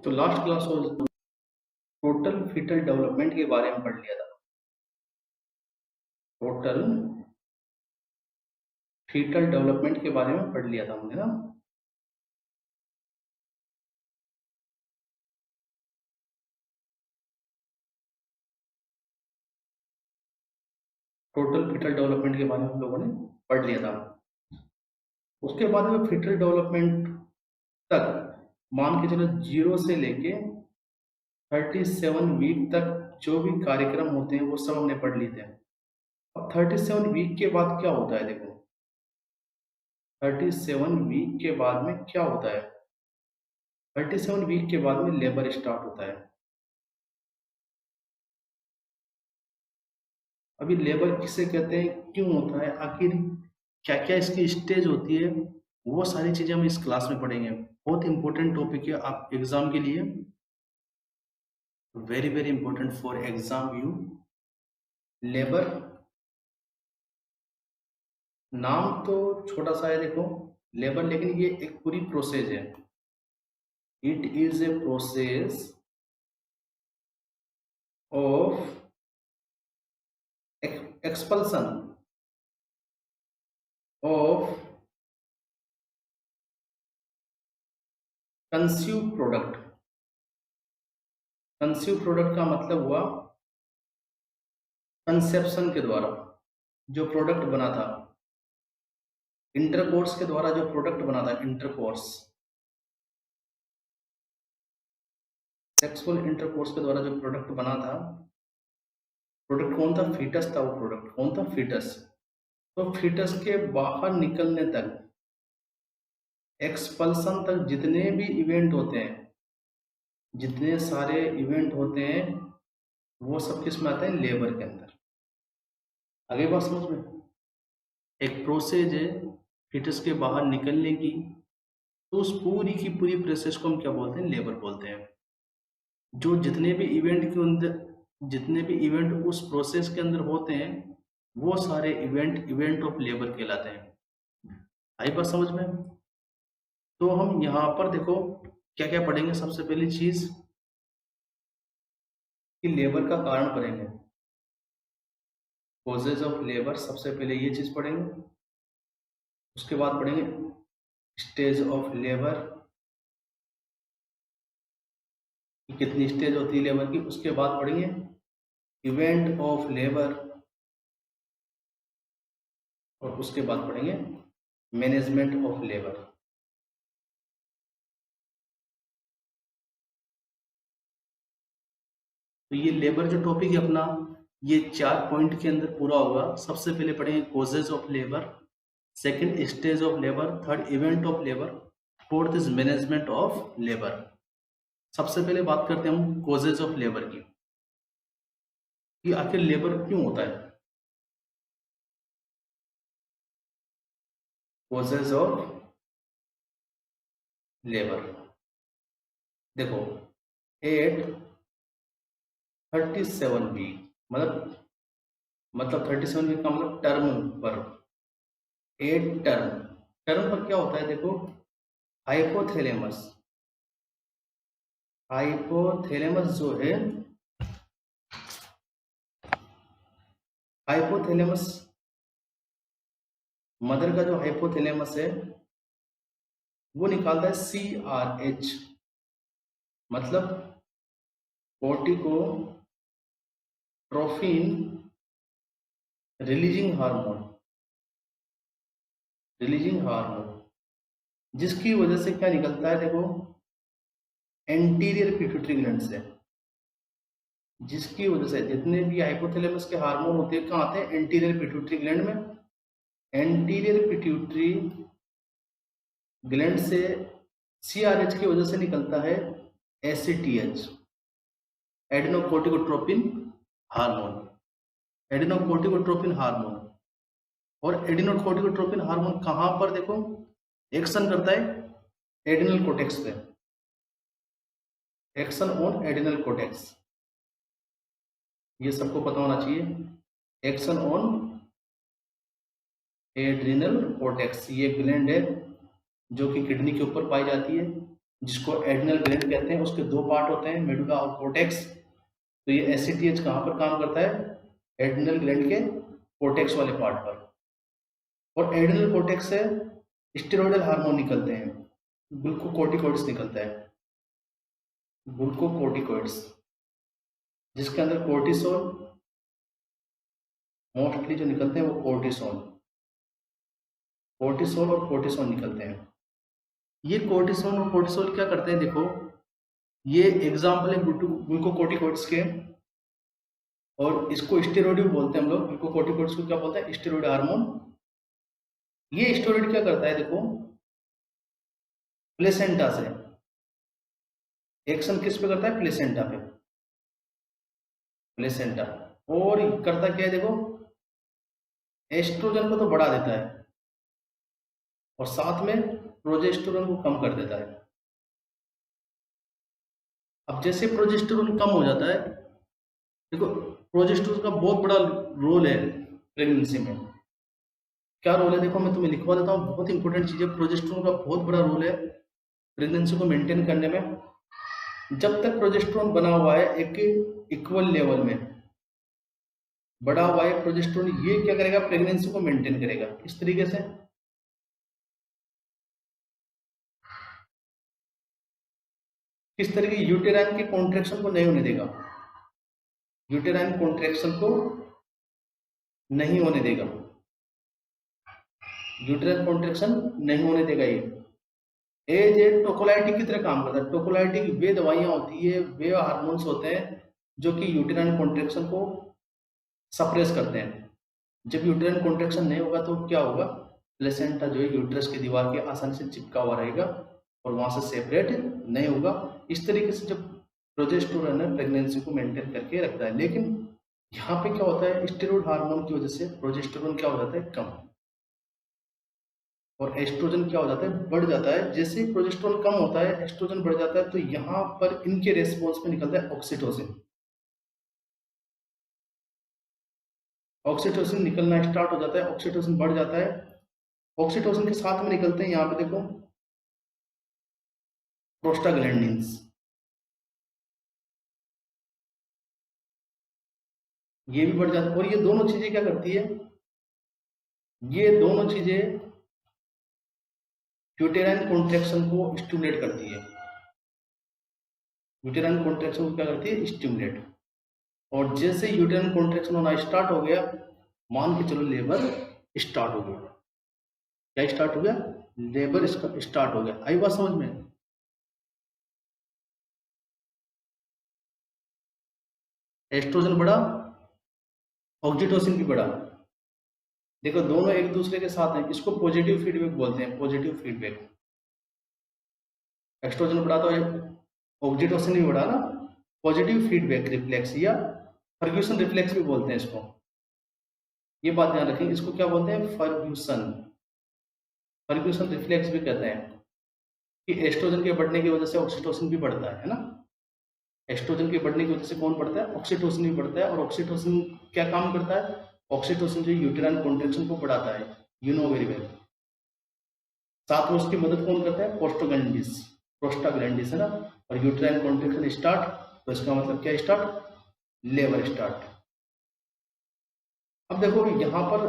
तो last class में total fetal development के बारे में पढ़ लिया था। टोटल फीटल डेवलपमेंट के बारे में पढ़ लिया था हमने ना। टोटल फीटल डेवलपमेंट के बारे में हम लोगों ने पढ़ लिया था। उसके बाद में फीटल डेवलपमेंट तक मान के चलो 0 से लेके 37 वीक तक जो भी कार्यक्रम होते हैं वो सब हमने पढ़ लिए थे। अब 37 वीक के बाद क्या होता है, देखो 37 वीक के बाद में क्या होता है। 37 वीक के बाद में लेबर स्टार्ट होता है। अभी लेबर किसे कहते हैं, क्यों होता है, आखिर क्या क्या इसकी स्टेज होती है, वो सारी चीजें हम इस क्लास में पढ़ेंगे। बहुत इंपॉर्टेंट टॉपिक है आप एग्जाम के लिए, very very important for exam view. Labour नाम तो छोटा सा है देखो लेबर, लेकिन ये एक पूरी प्रोसेस है। It is a process of expulsion of consume product. Consume product का मतलब हुआ कंसेप्शन के द्वारा जो प्रोडक्ट बना था, इंटरकोर्स के द्वारा जो प्रोडक्ट बना था, इंटरकोर्स सेक्सुअल इंटरकोर्स के द्वारा जो प्रोडक्ट बना था। प्रोडक्ट कौन था, फीटस था। वो प्रोडक्ट कौन था, फीटस। तो फीटस के बाहर निकलने तक, एक्सपल्सन तक जितने भी इवेंट होते हैं, जितने सारे इवेंट होते हैं, वो सब किस में आते हैं, लेबर के अंदर। आगे बात समझ में। एक प्रोसेस है फीटस के बाहर निकलने की, तो उस पूरी की पूरी प्रोसेस को हम क्या बोलते हैं, लेबर बोलते हैं। जो जितने भी इवेंट के अंदर, जितने भी इवेंट उस प्रोसेस के अंदर होते हैं, वो सारे इवेंट ऑफ लेबर कहलाते हैं। आई बात समझ में। तो हम यहाँ पर देखो क्या क्या पढ़ेंगे। सबसे पहली चीज कि लेबर का कारण पढ़ेंगे, कॉजेज ऑफ लेबर, सबसे पहले ये चीज पढ़ेंगे। उसके बाद पढ़ेंगे स्टेज ऑफ लेबर, कि कितनी स्टेज होती है लेबर की। उसके बाद पढ़ेंगे इवेंट ऑफ लेबर, और उसके बाद पढ़ेंगे मैनेजमेंट ऑफ लेबर। तो ये लेबर जो टॉपिक है अपना, ये 4 पॉइंट के अंदर पूरा होगा। सबसे पहले पढ़ेंगे causes of labour, second stage of labour, third event of labour, fourth is management of labour. सबसे पहले बात करते हैं हम कॉजेज ऑफ लेबर की, कि आखिर लेबर क्यों होता है। कॉजेज ऑफ लेबर देखो, एट 37 वीक, मतलब 37 वीक का मतलब टर्म पर, एट टर्म, टर्म पर क्या होता है देखो, हाइपोथैलेमस, हाइपोथैलेमस जो है, हाइपोथैलेमस मदर का जो हाइपोथैलेमस है वो निकालता है CRH, मतलब कोर्टिकोट्रोफिन रिलीजिंग हार्मोन, रिलीजिंग हार्मोन, जिसकी वजह से क्या निकलता है देखो, एंटीरियर पिट्यूटरी ग्लैंड से, जिसकी वजह से जितने भी हाइपोथैलेमस के हार्मोन होते हैं कहाँ आते हैं, एंटीरियर पिट्यूटरी ग्लैंड में। एंटीरियर पिट्यूटरी ग्लैंड से CRH की वजह से निकलता है ACTH, एडेनोकोर्टिकोट्रोपिन हार्मोन, एडेनोकोर्टिकोट्रोपिन हार्मोन। और एडेनोकोर्टिकोट्रोपिन हार्मोन कहाँ पर देखो एक्शन करता है, एडिनल कोटेक्स पे, एक्शन ऑन एडिनल कोटेक्स, ये सबको पता होना चाहिए। एक्शन ऑन एड्रिनल कोटेक्स, ये ग्लैंड है जो कि किडनी के ऊपर पाई जाती है। जिसको एड्रिनल ग्लैंड कहते हैं, उसके दो पार्ट होते हैं, मेडुला और कोर्टेक्स। तो ये एसीटीएच कहाँ पर काम करता है? एड्रिनल ग्लैंड के कोर्टेक्स वाले पार्ट पर। और एड्रिनल कोर्टेक्स से स्टेरॉयडल हार्मोन निकलते हैं, ग्लूकोकोर्टिकॉइड्स निकलता है, ग्लूकोकोर्टिकॉइड्स, जिसके अंदर कोर्टिसोल, मोस्टली जो निकलते हैं वो कोर्टिसोल और कोर्टिसोल निकलते हैं। ये कोर्टिसोल और कोर्टिसोल क्या करते हैं? देखो, ये एग्जाम्पल है ग्लूकोकोर्टिकॉइड्स के, और इसको स्टेरॉइड भी बोलते हैं हम लोग। ग्लूकोकोर्टिकॉइड्स को क्या बोलते हैं? Steroid hormone. ये स्टेरॉइड क्या करता है? देखो, प्लेसेंटा से एक्शन किस पे करता है? प्लेसेंटा पे, प्लेसेंटा। और करता क्या है? देखो, एस्ट्रोजन को तो बढ़ा देता है और साथ में प्रोजेस्टेरोन को कम कर देता है। अब जैसे प्रोजेस्टेरोन कम हो जाता है, देखो प्रोजेस्टेरोन का बहुत बड़ा रोल है प्रेगनेंसी में। क्या रोल है? देखो मैं तुम्हें लिखवा देता हूँ, बहुत इंपॉर्टेंट चीज है। प्रोजेस्टेरोन का बहुत बड़ा रोल है प्रेगनेंसी को मेंटेन करने में। जब तक प्रोजेस्टेरोन बना हुआ है एक इक्वल लेवल में, बढ़ा हुआ है प्रोजेस्टेरोन, ये क्या करेगा? प्रेगनेंसी को मेंटेन करेगा। इस तरीके से किस तरीके? यूटेराइन के कॉन्ट्रेक्शन को नहीं होने देगा, यूटेराइन कॉन्ट्रेक्शन को नहीं होने देगा, यूटेराइन कॉन्ट्रेक्शन नहीं होने देगा। ये टोकोलाइटिक की तरह काम करता है। टोकोलाइटिक वे दवाइयां होती है, वे हार्मोन्स होते हैं जो कि यूटेराइन कॉन्ट्रेक्शन को सप्रेस करते हैं। जब यूटेराइन कॉन्ट्रेक्शन नहीं होगा तो क्या होगा? प्लेसेंटा जो है यूट्रस की दीवार के आसानी से चिपका हुआ रहेगा और वहां से सेपरेट नहीं होगा। इस तरीके से जब प्रोजेस्टेरोन है प्रेगनेंसी को मेंटेन करके रखता है। लेकिन यहाँ पे क्या होता है? स्टेरॉइड हार्मोन की वजह से प्रोजेस्टेरोन क्या हो जाता है? कम, और एस्ट्रोजन क्या हो जाता है? बढ़ जाता है। जैसे ही प्रोजेस्टेरोन कम होता है, एस्ट्रोजन बढ़ जाता है, तो यहाँ पर इनके रेस्पॉन्स में निकलता है ऑक्सीटोसिन। ऑक्सीटोसिन निकलना स्टार्ट हो जाता है, ऑक्सीटोसिन बढ़ जाता है। ऑक्सीटोसिन के साथ में निकलते हैं, यहाँ पे देखो, प्रोस्टाग्लैंडिन्स। ये भी बढ़ जाता है। और ये दोनों चीजें क्या करती है? ये दोनों चीजें यूटेराइन कॉन्ट्रैक्शन को स्टिमुलेट करती है। यूटेराइन कॉन्ट्रैक्शन को क्या करती है? स्टिमुलेट। और जैसे यूटेराइन कॉन्ट्रैक्शन होना स्टार्ट हो गया, मान के चलो लेबर स्टार्ट हो गया। क्या स्टार्ट हो गया? लेबर स्टार्ट हो गया। आई बात समझ में? एस्ट्रोजन बढ़ा, ऑक्सीटोसिन भी बढ़ा। देखो दोनों एक दूसरे के साथ हैं, इसको पॉजिटिव फीडबैक बोलते हैं, पॉजिटिव फीडबैक। एस्ट्रोजन बढ़ा तो ऑक्सीटोसिन भी बढ़ा ना, पॉजिटिव फीडबैक रिफ्लेक्स, या फर्ग्यूसन रिफ्लेक्स भी बोलते हैं इसको। ये बात ध्यान रखें, इसको क्या बोलते हैं? फर्ग्यूसन, फर्ग्यूसन रिफ्लेक्स भी कहते हैं। कि एस्ट्रोजन के बढ़ने की वजह से ऑक्सीटोसिन भी बढ़ता है ना। एस्ट्रोजन के बढ़ने की वजह से कौन बढ़ता है? ऑक्सीटोसिन भी बढ़ता है। और ऑक्सीटोसिन क्या काम करता है? ऑक्सीटोसिन जो यूटेराइन कॉन्ट्रैक्शन को बढ़ाता है, यू नो वेरी वेल। साथ में उसकी मदद कौन करता है? प्रोस्टाग्लैंडिस, प्रोस्टाग्लैंडिस है ना। और यूटेराइन कॉन्ट्रैक्शन स्टार्ट, तो इसका मतलब क्या स्टार्ट? Labour start. अब देखो यहाँ पर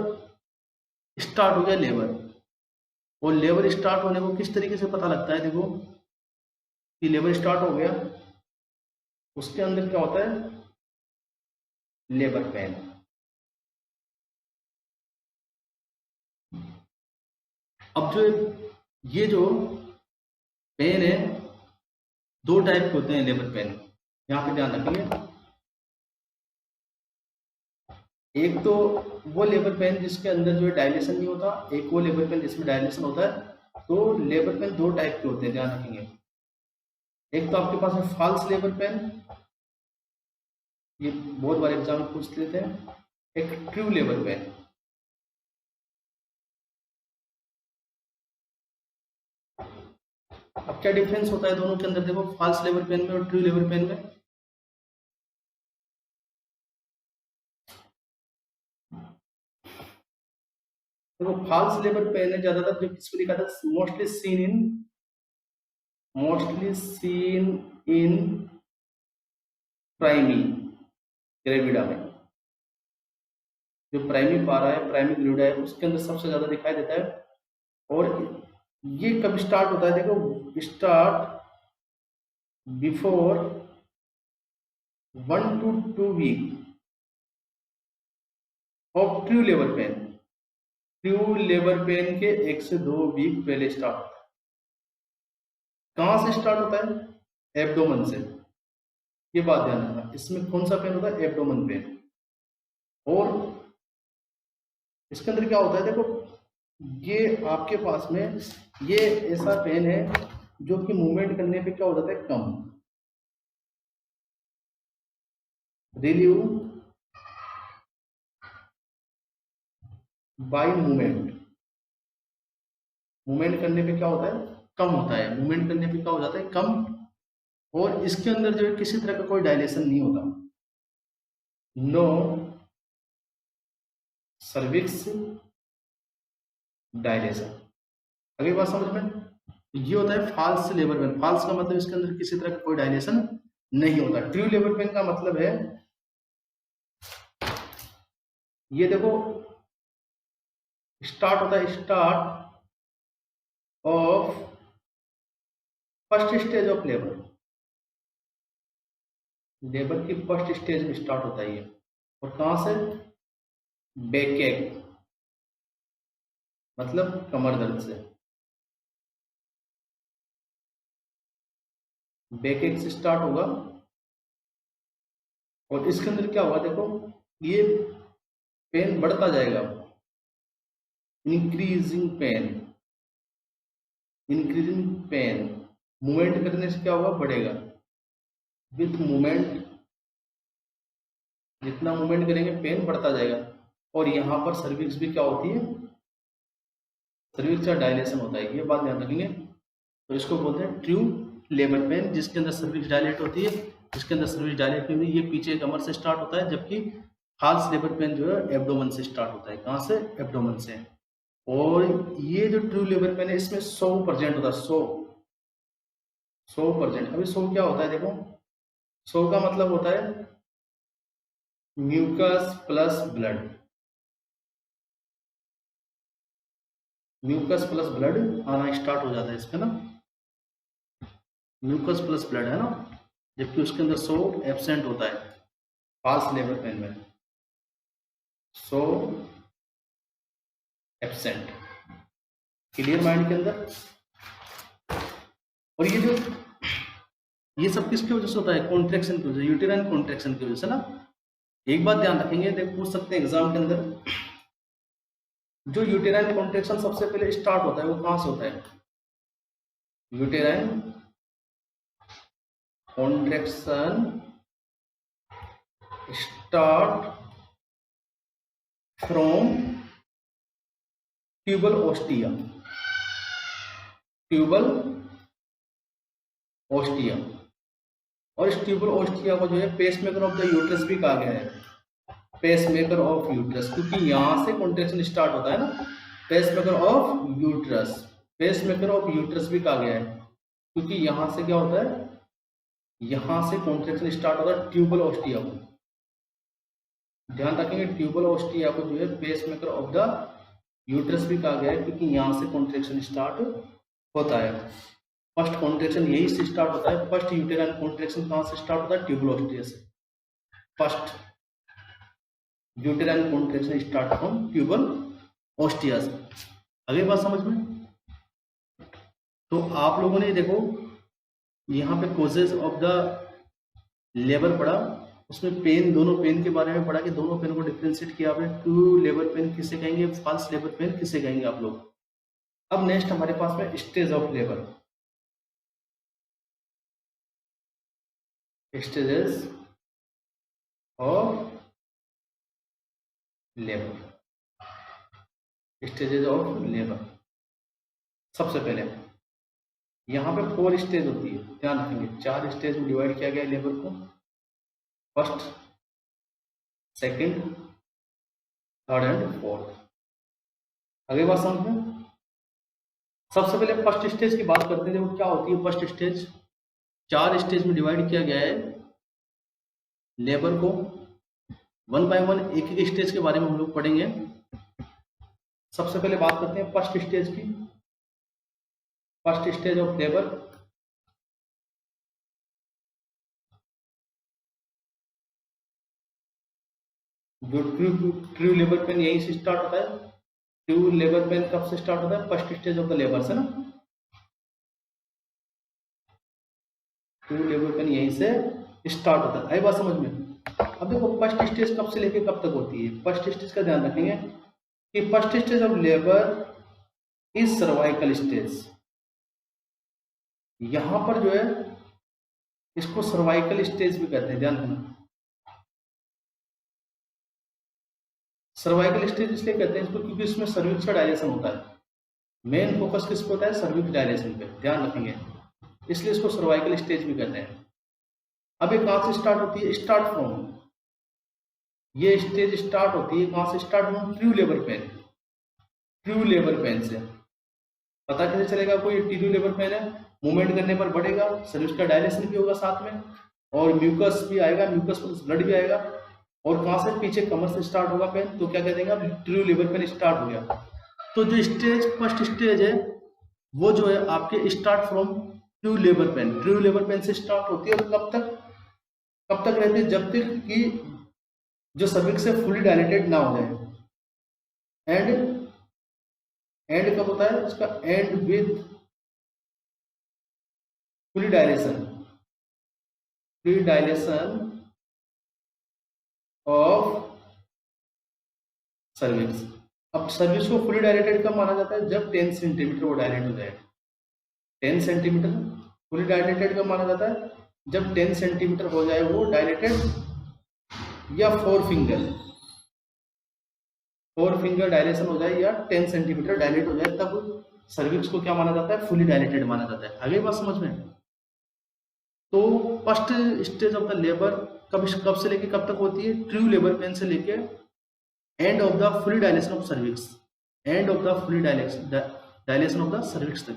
स्टार्ट हो गया लेबर, और लेबर स्टार्ट होने को किस तरीके से पता लगता है? देखो कि लेबर स्टार्ट हो गया, उसके अंदर क्या होता है? Labour pain. अब जो ये जो पेन है, दो टाइप के होते हैं लेबर पेन, यहाँ पे ध्यान रखेंगे। एक तो वो लेबर पेन जिसके अंदर जो है डायलेशन नहीं होता, एक वो लेबर पेन जिसमें डायलेशन होता है। तो लेबर पेन दो टाइप के होते हैं, ध्यान रखेंगे। एक तो आपके पास है फॉल्स लेबर पेन, ये बहुत बार एग्जाम में पूछ लेते हैं। एक ट्रू लेबर पेन। अब क्या डिफरेंस होता है दोनों के अंदर? देखो फॉल्स लेबर पेन में और ट्रू लेबर पेन में। देखो फॉल्स लेबर पेन है ज्यादातर जो किसमें लिखा था? Mostly seen in mostly seen in primi gravida में। जो प्राइमी पारा है, प्राइमी ग्रेविडा है, उसके अंदर सबसे ज्यादा दिखाई देता है। और ये कब स्टार्ट होता है? देखो, start before 1 to 2 week of true labour pain. True labour pain के 1 से 2 वीक पहले स्टार्ट होता है। कहां से स्टार्ट होता है? एब्डोमेन से। ये बात ध्यान रखना, इसमें कौन सा पेन होता है? Abdomen pain. और इसके अंदर क्या होता है? देखो, ये आपके पास में ये ऐसा पेन है जो कि मूवमेंट करने पे क्या हो जाता है? कम। Relieve by movement. मूवमेंट करने पे क्या होता है? कम होता है। मूवमेंट करने पे क्या हो जाता है? कम। और इसके अंदर जो है किसी तरह का कोई डायलेशन नहीं होता। No cervix dilation. अगली बात समझ में? ये होता है फाल्स लेबर पेन। फाल्स का मतलब इसके अंदर किसी तरह का कोई डायलेशन नहीं होता। ट्रू लेबर पेन का मतलब है, ये देखो, स्टार्ट होता है, start of first stage of labour. Labour की फर्स्ट स्टेज में स्टार्ट होता है ये। और कहां से? बैकएक, मतलब कमर दर्द से। बैकएक से स्टार्ट होगा। और इसके अंदर क्या होगा? देखो, ये पेन बढ़ता जाएगा। Increasing pain, increasing pain. Movement करने से क्या होगा? बढ़ेगा। विथ मूवमेंट, जितना मूवमेंट करेंगे पेन बढ़ता जाएगा। और यहाँ पर सर्विक्स भी क्या होती है? सर्विक्स का डायलेशन होता है। ये बात ध्यान रखेंगे। तो इसको बोलते हैं ट्रू लेबर पेन, जिसके अंदर सर्विक्स डायलेट होती है। जिसके अंदर सर्विक्स डायलेट होती है, ये पीछे कमर से स्टार्ट होता है। जबकि फाल्स लेबर पेन जो है एब्डोमेन से स्टार्ट होता है। कहाँ से? एब्डोमेन से। और ये जो ट्रू लेबर पेन है, इसमें 100% होता है। 100%। अभी 100 क्या होता है? देखो, 100 का मतलब होता है mucus plus blood. Mucus plus blood आना स्टार्ट हो जाता है इसमें ना। म्यूकस प्लस ब्लड है ना। जबकि उसके अंदर 100 एब्सेंट होता है फाल्स लेबर पेन में। 100 एब्सेंट। क्लियर माइंड के अंदर? और ये सब किसकी वजह से होता है? कॉन्ट्रेक्शन की वजह से, यूटेराइन कॉन्ट्रेक्शन की वजह से ना। एक बात ध्यान रखेंगे, देख पूछ सकते हैं एग्जाम के अंदर, जो यूटेराइन कॉन्ट्रेक्शन सबसे पहले स्टार्ट होता है वो कहां से होता है? Uterine contraction start from tubal ostia. Tubal ostia. और इस ट्यूबल ओस्टिया को जो है पेसमेकर ऑफ द यूट्रस भी कहा गया है। पेसमेकर ऑफ यूट्रस, क्योंकि यहां से कॉन्ट्रेक्शन स्टार्ट होता है ना। Pacemaker of uterus, pacemaker of uterus भी कहा गया है, क्योंकि यहां से क्या होता है? यहां से कॉन्ट्रेक्शन स्टार्ट होता है ट्यूबल ओस्टिया को। ध्यान रखेंगे, ट्यूबल ओस्टिया को जो है पेसमेकर ऑफ द यूट्रस भी कहा गया है, क्योंकि यहां से कॉन्ट्रेक्शन स्टार्ट होता है। फर्स्ट कॉन्ट्रेक्शन यही से स्टार्ट होता है। फर्स्ट यूटेराइन कॉन्ट्रेक्शन कहां से स्टार्ट होता है? ट्यूबल ओस्टिया से। First uterine contraction start from tubal ostia से। अगली बात समझ में? तो आप लोगों ने देखो, यहाँ पे कोजेज ऑफ द लेबर पढ़ा, उसमें पेन, दोनों पेन के बारे में पढ़ा कि दोनों पेन को डिफ्रेंशिएट किया आपने। ट्रू लेबर पेन किसे कहेंगे? फॉल्स लेबर पेन किसे कहेंगे आप लोग? अब नेक्स्ट हमारे पास में stage of labour. Stages of labour. Stages of labour. सबसे पहले यहाँ पे 4 स्टेज होती है, ध्यान रखेंगे। 4 स्टेज में डिवाइड किया गया है लेबर को। First, second, third and fourth. अगली बात समझ में? सबसे पहले फर्स्ट स्टेज की बात करते हैं। देखो क्या होती है फर्स्ट स्टेज, 4 स्टेज में डिवाइड किया गया है लेबर को। वन बाय वन एक एक स्टेज के बारे में हम लोग पढ़ेंगे। सबसे पहले बात करते हैं फर्स्ट स्टेज की। फर्स्ट स्टेज ऑफ लेबर, जो ट्रू लेबर पेन यहीं से स्टार्ट होता है। ट्रू लेबर पेन कब से स्टार्ट होता है? First stage of the labour से ना। ट्रू लेबर पेन यहीं से स्टार्ट होता है। आई बात समझ में? अब देखो फर्स्ट स्टेज कब से लेके कब तक होती है। फर्स्ट स्टेज का ध्यान रखेंगे कि first stage of labour is cervical stage. यहां पर जो है इसको सर्वाइकल स्टेज भी कहते हैं, ध्यान रखना। सर्वाइकल स्टेज इसलिए कहते हैं इसको क्योंकि इसमें सर्विक्स का डायलेशन होता है। मेन फोकस किस पे होता है? सर्विक्स डायलेशन पे, ध्यान रखेंगे। इसलिए इसको सर्वाइकल स्टेज भी कहते हैं। अब ये कहां से स्टार्ट होती है? स्टार्ट फ्रॉम, ये स्टेज स्टार्ट होती है कहां से? Start from true labour pain. True labour pen से पता कैसे चलेगा कोई ट्रू लेबर पेन है? मूवमेंट करने पर बढ़ेगा, सर्विक्स का डायलेशन भी होगा साथ में, और म्यूकस भी आएगा, म्यूकस प्लस ब्लड भी आएगा। और कहां से? पीछे कमर से स्टार्ट होगा पेन, तो क्या कह देंगे? अब ट्रू लेबर पेन स्टार्ट हो गया। तो जो स्टेज फर्स्ट स्टेज है वो जो है आपके start from true labour pain. True labour pen से स्टार्ट होती है और कब तक रहती है? जब तक कि जो सर्विक्स से फुली डायलेटेड ना हो जाए। एंड कब होता है इसका? And with fully dilation, fully dilation of cervix. अब सर्विक्स को फुली डायलेटेड कब माना जाता है? जब 10 सेंटीमीटर वो डायलेट हो जाए। 10 सेंटीमीटर फुली डायलेटेड कब माना जाता है? जब 10 सेंटीमीटर हो जाए वो डायलेटेड, या 4 फिंगर डायलेशन हो जाए, या 10 सेंटीमीटर डायलेट हो जाए, तब सर्विक्स को क्या माना जाता है? फुली डायलेटेड माना जाता है। आगे बात समझ में? तो first stage of the labour कब से लेके कब तक होती है? ट्रू लेबर पेन से लेके end of the fully dilation of cervix, end of the fully dilation of the cervix तक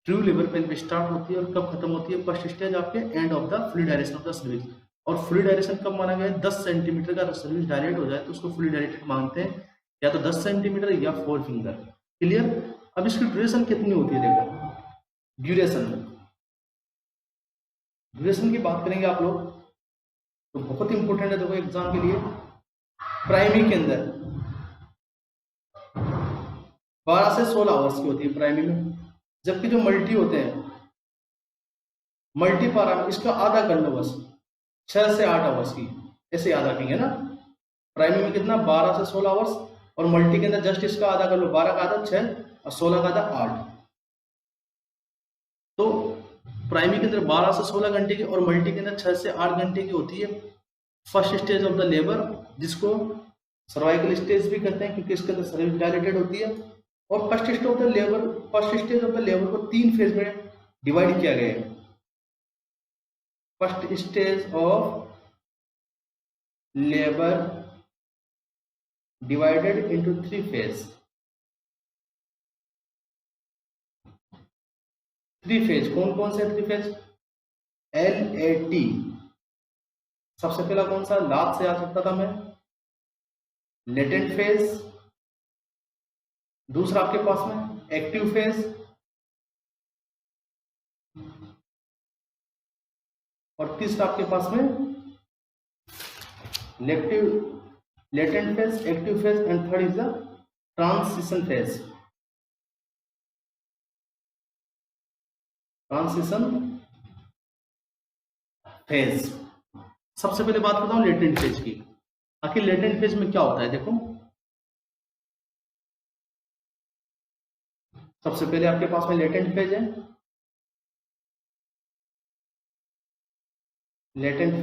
ट्रू लेबर पेन पे स्टार्ट होती है। और कब खत्म होती है? फर्स्ट स्टेज आपके end of the fully dilation of the cervix. और फुली डायलेशन कब माना गया है? 10 सेंटीमीटर का सर्विक्स डायलेट हो जाए तो उसको फुली डायलेटेड मानते हैं, या तो 10 सेंटीमीटर या 4 फिंगर। क्लियर? अब इसकी ड्यूरेशन कितनी होती है? देखो ड्यूरेशन की बात करेंगे आप लोग तो बहुत इंपॉर्टेंट है। देखो एग्जाम के लिए प्राइमरी के अंदर 12 से 16 आवर्स की होती है प्राइमरी में, जबकि जो मल्टी होते हैं, मल्टी पारा में इसका आधा कर लो बस, 6 से 8 आवर्स की, ऐसे याद रखेंगे ना। प्राइमरी में कितना? 12 से 16 आवर्स, और मल्टी के अंदर जस्ट इसका आधा कर लो, 12 का आधा 6 और 16 का आधा 8। तो प्राइमरी के अंदर 12 से 16 घंटे की और मल्टी के अंदर 6 से 8 घंटे की होती है first stage of the labour, जिसको सर्वाइकल स्टेज भी कहते हैं क्योंकि इसके अंदर सर्विक्स डायलेटेड होती है। और first stage of the labour को 3 फेज में डिवाइड किया गया है। First stage of labour divided into 3 phase. 3 phase कौन कौन से? 3 फेज LAT। सबसे पहला कौन सा? लात से आ सकता था मैं, लेटेंट फेज। दूसरा आपके पास में एक्टिव फेज, और तीसरा आपके पास में latent phase, active phase, and third is the transition phase. Transition phase. सबसे पहले बात करता हूं लेटेंट फेज की। आखिर लेटेंट फेज में क्या होता है? देखो सबसे पहले आपके पास में लेटेंट फेज है। लेटेंट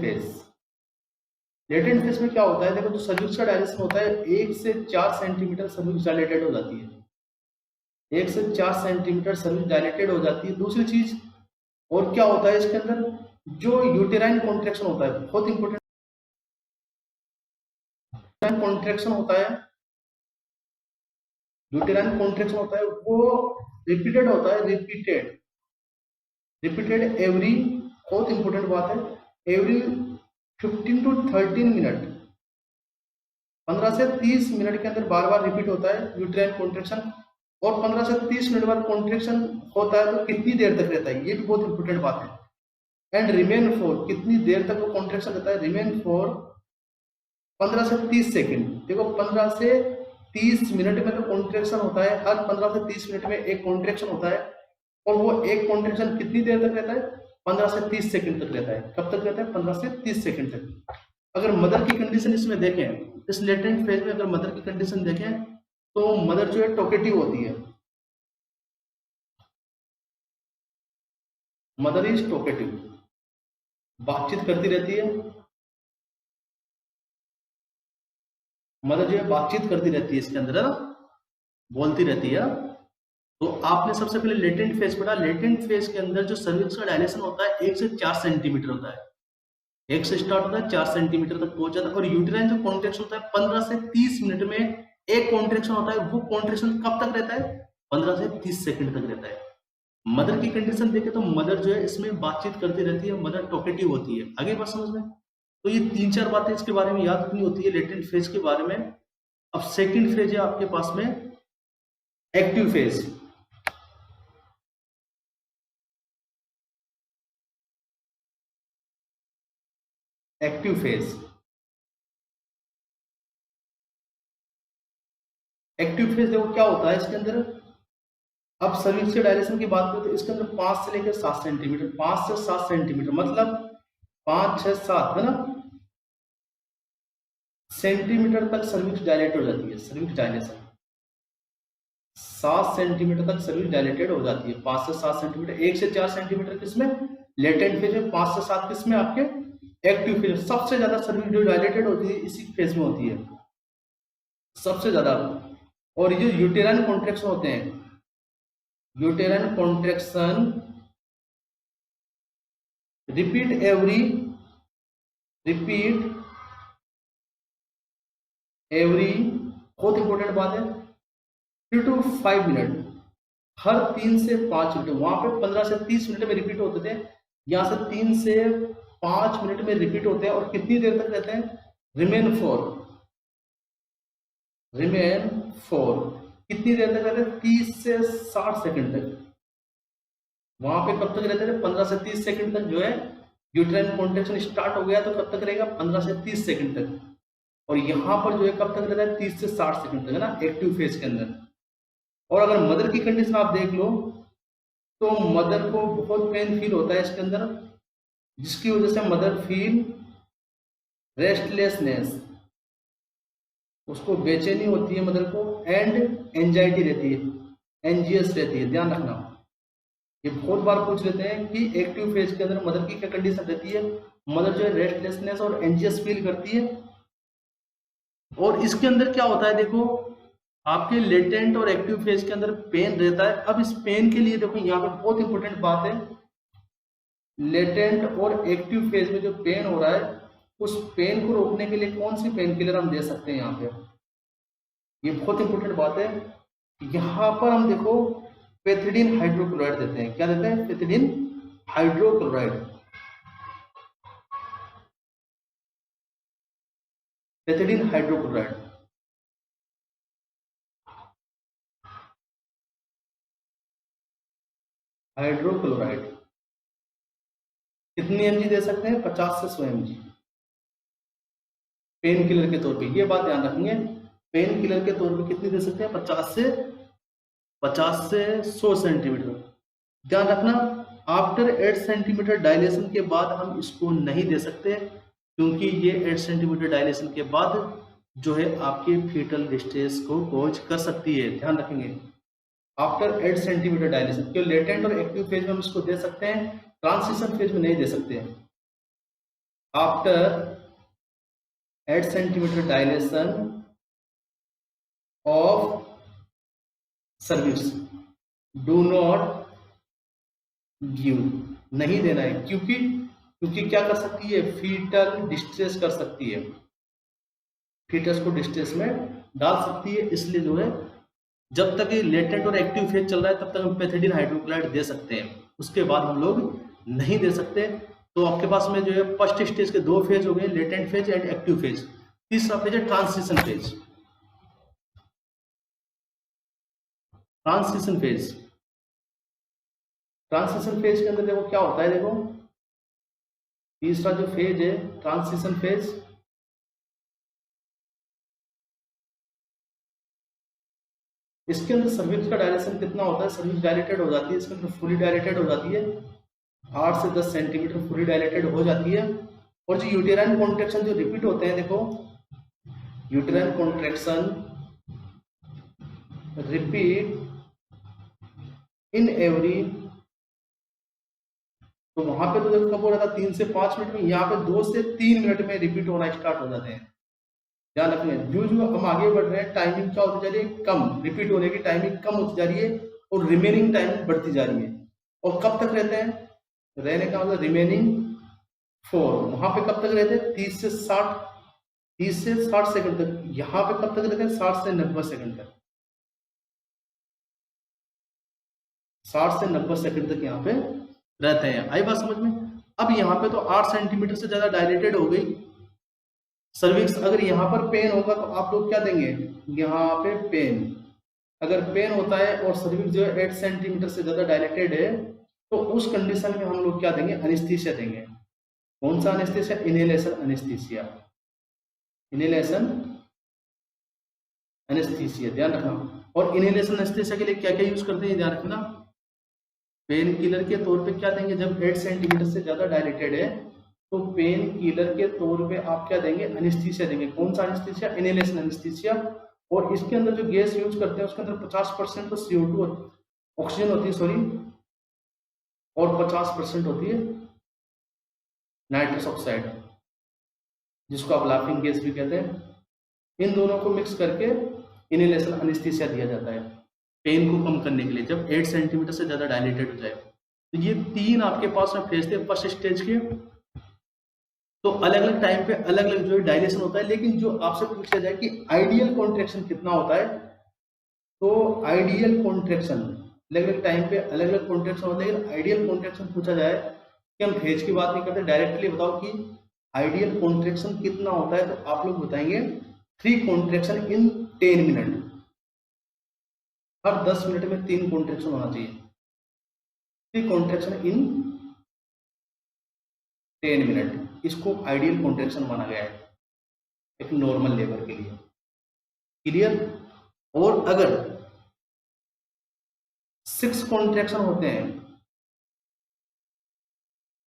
फेज में क्या होता है? देखो जो सर्विक्स का डायलेशन होता है 1 से 4 सेंटीमीटर सर्विक्स डायलेटेड हो जाती है। 1 से 4 सेंटीमीटर सर्विक्स डायलेटेड हो जाती है। दूसरी चीज और क्या होता है इसके अंदर? जो यूटेराइन कॉन्ट्रैक्शन होता है, बहुत इंपॉर्टेंट कॉन्ट्रैक्शन होता है, यूटेराइन कॉन्ट्रैक्शन होता है, वो रिपीटेड होता है, रिपीटेड, रिपीटेड एवरी, बहुत इंपॉर्टेंट बात है, एवरी 15 to 13 मिनट, 15 से 30 मिनट के अंदर बार बार रिपीट होता है यूट्राइन कॉन्ट्रेक्शन। और 15 से 30 मिनट बाद कॉन्ट्रेक्शन होता है तो कितनी देर तक रहता है, ये भी बहुत इंपॉर्टेंट बात है। एंड रिमेन फॉर, कितनी देर तक वो कॉन्ट्रेक्शन रहता है, रिमेन फॉर 15 से 30 सेकेंड। देखो 15 से 30 मिनट में तो कॉन्ट्रेक्शन होता है, हर 15 से 30 मिनट में एक कॉन्ट्रेक्शन होता है, और वो एक कॉन्ट्रेक्शन कितनी देर तक रहता है, 15 से 30 सेकंड तक रहता है। कब तक रहता है, 15 से 30 सेकंड तक। अगर मदर की कंडीशन इसमें देखें, इस लेटेंट फेज में अगर मदर की कंडीशन देखें तो मदर जो है टॉकेटिव होती है, मदर इज टॉकेटिव, बातचीत करती रहती है, मदर जो है बातचीत करती रहती है, इसके अंदर है ना, बोलती रहती है। तो आपने सबसे पहले लेटेंट फेज पढ़ा, लेटेंट फेज के अंदर जो सर्विक्स का डायलेशन होता है 1 से 4 सेंटीमीटर होता है, 1 से स्टार्ट होता है 4 सेंटीमीटर तक पहुंच जाता है। और यूटेराइन जो कॉन्ट्रेक्शन होता है 15 से 30 मिनट में एक कॉन्ट्रेक्शन होता है, वो कॉन्ट्रेक्शन कब तक रहता है, 15 से 30 सेकंड तक रहता है। मदर की कंडीशन देखें तो मदर जो है इसमें बातचीत करती रहती है, मदर टॉकेटिव होती है। आगे बात समझ में, तो ये 3-4 बातें इसके बारे में याद रखनी होती है लेटेंट फेज के बारे में। अब सेकेंड फेज है आपके पास में active phase. Active phase, active phase देखो क्या होता है इसके अंदर। अब सर्विक्स के डायलेशन की बात करें तो इसके अंदर 5 से लेकर 7 सेंटीमीटर, 5 से 7 सेंटीमीटर मतलब 5, 6, 7 है ना, सेंटीमीटर तक सर्विक्स डायलेट हो जाती है। सर्विक्स डायलेशन 7 सेंटीमीटर तक सर्विक्स डायलेटेड हो जाती है, 5 से 7 सेंटीमीटर। 1 से 4 सेंटीमीटर किसमें, लेटेंट फेज में, 5 से 7 किसमें, आपके एक्टिव फेज। सबसे ज्यादा सर्विक्स जो डायलेटेड होती है इसी फेज में होती है, सबसे ज्यादा। और ये यूटेराइन कॉन्ट्रैक्शन होते हैं, यूटेराइन कॉन्ट्रैक्शन रिपीट एवरी बहुत इंपॉर्टेंट बात है, 3 to 5 मिनट, हर 3 से 5 मिनट। वहां पे 15 से 30 मिनट में रिपीट होते थे, यहाँ से 3 से 5 मिनट में रिपीट होते हैं। और कितनी देर तक रहते हैं, रिमेन फॉर कितनी देर तक रहते हैं, 30 से 60 सेकंड तक। वहां पे कब तक रहते थे, 15 से 30 सेकंड तक जो है यूट्राइन कॉन्ट्रैक्शन स्टार्ट हो गया तो कब तक रहेगा, 15 से 30 सेकंड तक। और यहाँ पर जो है कब तक रहता है, 30 से 60 सेकंड तक, है ना, एक्टिव फेज के अंदर। और अगर मदर की कंडीशन आप देख लो तो मदर को बहुत पेन फील होता है इसके अंदर, जिसकी वजह से मदर फील रेस्टलेसनेस, उसको बेचैनी होती है मदर को, एंड एंजाइटी रहती है, एंजियस रहती है। ध्यान रखना, ये बहुत बार पूछ लेते हैं कि एक्टिव फेज के अंदर मदर की क्या कंडीशन रहती है। मदर जो है रेस्टलेसनेस और एंजियस फील करती है। और इसके अंदर क्या होता है, देखो आपके लेटेंट और एक्टिव फेज के अंदर पेन रहता है। अब इस पेन के लिए देखो यहाँ पे बहुत इंपॉर्टेंट बात है, लेटेंट और एक्टिव फेज में जो पेन हो रहा है उस पेन को रोकने के लिए कौन सी पेन किलर हम दे सकते हैं यहाँ पे, ये बहुत इंपॉर्टेंट बात है। यहाँ पर हम देखो पेथिडीन हाइड्रोक्लोराइड देते हैं। क्या देते हैं, pethidine hydrochloride, pethidine hydrochloride. Hydrochloride कितनी mg दे सकते हैं, 50 से 100 mg पेन किलर के तौर पे। ये बात ध्यान रखेंगे, पेन किलर के तौर पे कितनी दे सकते हैं, 50 से 100 सेंटीमीटर। ध्यान रखना, आफ्टर 8 सेंटीमीटर डायलेशन के बाद हम इसको नहीं दे सकते, क्योंकि ये 8 सेंटीमीटर डायलेशन के बाद जो है आपके फीटल डिस्ट्रेस को कॉज कर सकती है। ध्यान रखेंगे, आफ्टर 8 सेंटीमीटर डायलेशन। क्यों, लेटेंट और एक्टिव फेज में हम इसको दे सकते हैं, ट्रांसिशन फेज में नहीं दे सकते हैं। After 8 centimetre dilation of cervix do not give, नहीं देना है। क्योंकि क्या कर सकती है, फीटल डिस्ट्रेस कर सकती है, फीटस को डिस्ट्रेस में डाल सकती है, इसलिए जो है जब तक ये लेटेंट और एक्टिव फेज चल रहा है तब तक हम पैथिडीन हाइड्रोक्लोराइड दे सकते हैं, उसके बाद हम लोग नहीं दे सकते। तो आपके पास में जो है फर्स्ट स्टेज के 2 फेज हो गए, latent phase and active phase. तीसरा फेज है transition phase. Transition phase, transition phase के अंदर देखो क्या होता है, देखो तीसरा जो फेज है ट्रांसिशन फेज, इसके अंदर सर्विक्स का डायरेक्शन कितना होता है, सर्विक्स डायलेटेड हो जाती है, इसके अंदर फुली डायलेटेड हो जाती है, 8 से 10 सेंटीमीटर फुली डायलेटेड हो जाती है। और जो यूटेराइन कॉन्ट्रैक्शन जो रिपीट होते हैं, देखो uterine contraction repeat in every, तो वहां पे तो देखो कब हो रहा था 3 से 5 मिनट में, यहाँ पे 2 से 3 मिनट में रिपीट होना स्टार्ट हो जाते हैं। ध्यान रखें, जो जो हम आगे बढ़ रहे हैं टाइमिंग क्या होती जा रही है, कम, रिपीट होने की टाइमिंग कम होती जा रही है और रिमेनिंग टाइम बढ़ती जा रही है। और कब तक रहते हैं, रहने का मतलब रिमेनिंग 4, वहां पे कब तक रहते हैं 30 से 60 सेकंड तक, यहाँ पे कब तक रहते हैं 60 से 90 सेकंड तक, 60 से 90 सेकंड तक यहाँ पे रहते हैं। आई बात समझ में। अब यहाँ पे तो 8 सेंटीमीटर से ज्यादा डायलेटेड हो गई सर्विक्स, अगर यहाँ पर पेन होगा तो आप लोग क्या देंगे, यहाँ पे पेन, अगर पेन होता है और सर्विक्स जो है 8 सेंटीमीटर से ज्यादा डायलेटेड है तो उस कंडीशन में हम लोग क्या देंगे, एनेस्थीसिया देंगे। कौन सा anaesthesia, inhalation anaesthesia, inhalation anaesthesia, ध्यान रखना। और इनहेलेशन एनेस्थीसिया के लिए क्या क्या यूज करते हैं ध्यान रखना, पेन किलर के तौर पे क्या देंगे, जब 8 सेंटीमीटर से ज्यादा डायलेटेड है तो पेन किलर के तौर पे आप क्या देंगे, एनेस्थीसिया देंगे। कौन सा एनेस्थीसिया, इनहेलेशन एनेस्थीसिया। और इसके अंदर जो गैस यूज करते हैं उसके अंदर 50% तो CO2 ऑक्सीजन होती है, सॉरी, और 50% होती है नाइट्रस ऑक्साइड, जिसको आप लाफिंग गैस भी कहते हैं। इन दोनों को मिक्स करके इनहेलेशन एनेस्थीसिया दिया जाता है पेन को कम करने के लिए, जब 8 सेंटीमीटर से ज्यादा डायलेटेड हो जाए। तो ये 3 आपके पास में फेज थे फर्स्ट स्टेज के। तो अलग अलग टाइम पे अलग अलग जो है डायलेशन होता है, लेकिन जो आपसे पूछा जाए कि आइडियल कॉन्ट्रैक्शन कितना होता है, तो आइडियल कॉन्ट्रैक्शन अलग अलग टाइम पे अलग अलग कॉन्ट्रैक्शन होता है, लेकिन आइडियल कॉन्ट्रैक्शन पूछा जाए कि हम फेज की बात नहीं करते, डायरेक्टली बताओ कि आइडियल कॉन्ट्रैक्शन कितना होता है, तो आप लोग बताएंगे 3 कॉन्ट्रैक्शन इन 10 मिनट, हर 10 मिनट में 3 कॉन्ट्रैक्शन होना चाहिए, 3 कॉन्ट्रैक्शन इन 10 मिनट, इसको आइडियल कॉन्ट्रैक्शन माना गया है एक नॉर्मल लेबर के लिए। क्लियर। और अगर 6 कॉन्ट्रैक्शन होते हैं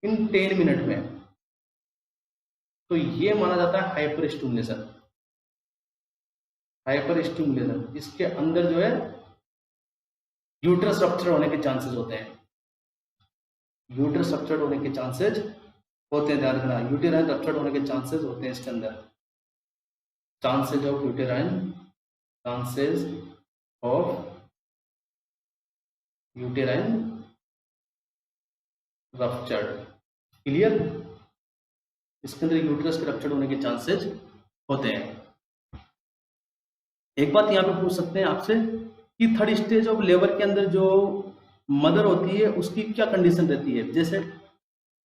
इन 10 मिनट में तो ये माना जाता है हाइपर स्टिमुलेशन। हाइपर स्टिमुलेशन, इसके अंदर जो है यूट्रस रप्चर होने के चांसेस होते हैं, यूट्रस रप्चर होने के चांसेस होते हैं, ध्यान रखना, यूटेराइन रप्चर होने के चांसेस होते हैं इसके अंदर, chances of uterine, chances of uterine rupture. Clear. इसके अंदर यूट्रस के रप्चर होने के चांसेस होते हैं। एक बात यहाँ पे पूछ सकते हैं आपसे कि थर्ड स्टेज ऑफ लेबर के अंदर जो मदर होती है उसकी क्या कंडीशन रहती है, जैसे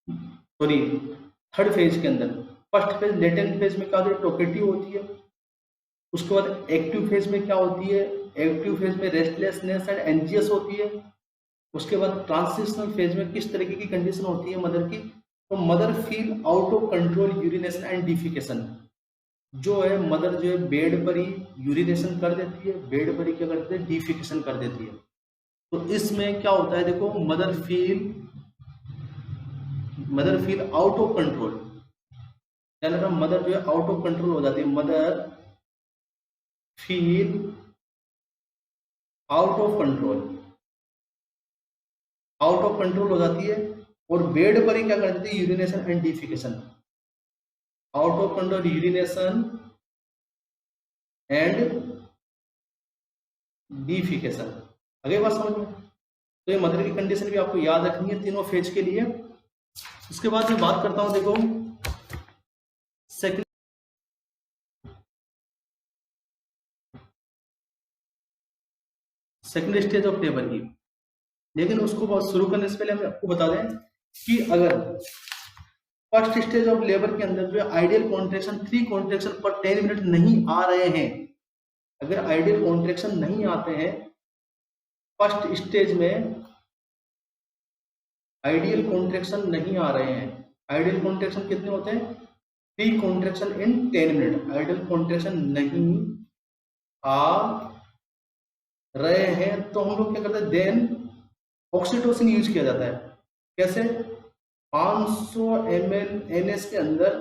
सॉरी थर्ड फेज के अंदर, फर्स्ट फेज लेटेंट फेज में क्या होती है, टोकेटिव होती है, उसके बाद एक्टिव फेज में क्या होती है, एक्टिव फेज में रेस्टलेसनेस एंड एंजियस होती है, उसके बाद ट्रांजिशनल फेज में किस तरीके की कंडीशन होती है मदर की, तो mother feel out of control urination and defecation, जो है मदर जो है बेड पर ही यूरिनेशन कर देती है, बेड पर ही क्या करती है, डिफिकेशन कर देती है। तो इसमें क्या होता है, देखो mother feel out of control, यानी मदर जो है आउट ऑफ कंट्रोल हो जाती है, mother feel out of control, out of control हो जाती है और बेड पर ही क्या कर देती है, urination and defecation, out of control urination and defecation. अगली बात समझ में। तो ये मदर की कंडीशन भी आपको याद रखनी है तीनों फेज के लिए। उसके बाद मैं बात करता हूं, देखो second second stage of labour की। लेकिन उसको बहुत शुरू करने से पहले हम आपको बता दें कि अगर फर्स्ट स्टेज ऑफ लेबर के अंदर जो आइडियल कॉन्ट्रैक्शन 3 कॉन्ट्रैक्शन पर 10 मिनट नहीं आ रहे हैं, अगर आइडियल कॉन्ट्रैक्शन नहीं आते हैं फर्स्ट स्टेज में, आइडियल कॉन्ट्रैक्शन नहीं आ रहे हैं, आइडियल कॉन्ट्रैक्शन कितने होते हैं 3 कॉन्ट्रैक्शन इन 10 मिनट, आइडियल कॉन्ट्रैक्शन नहीं आ रहे हैं तो हम लोग क्या करते हैं, देन ऑक्सीटोसिन यूज किया जाता है। कैसे? 500 ml NS के अंदर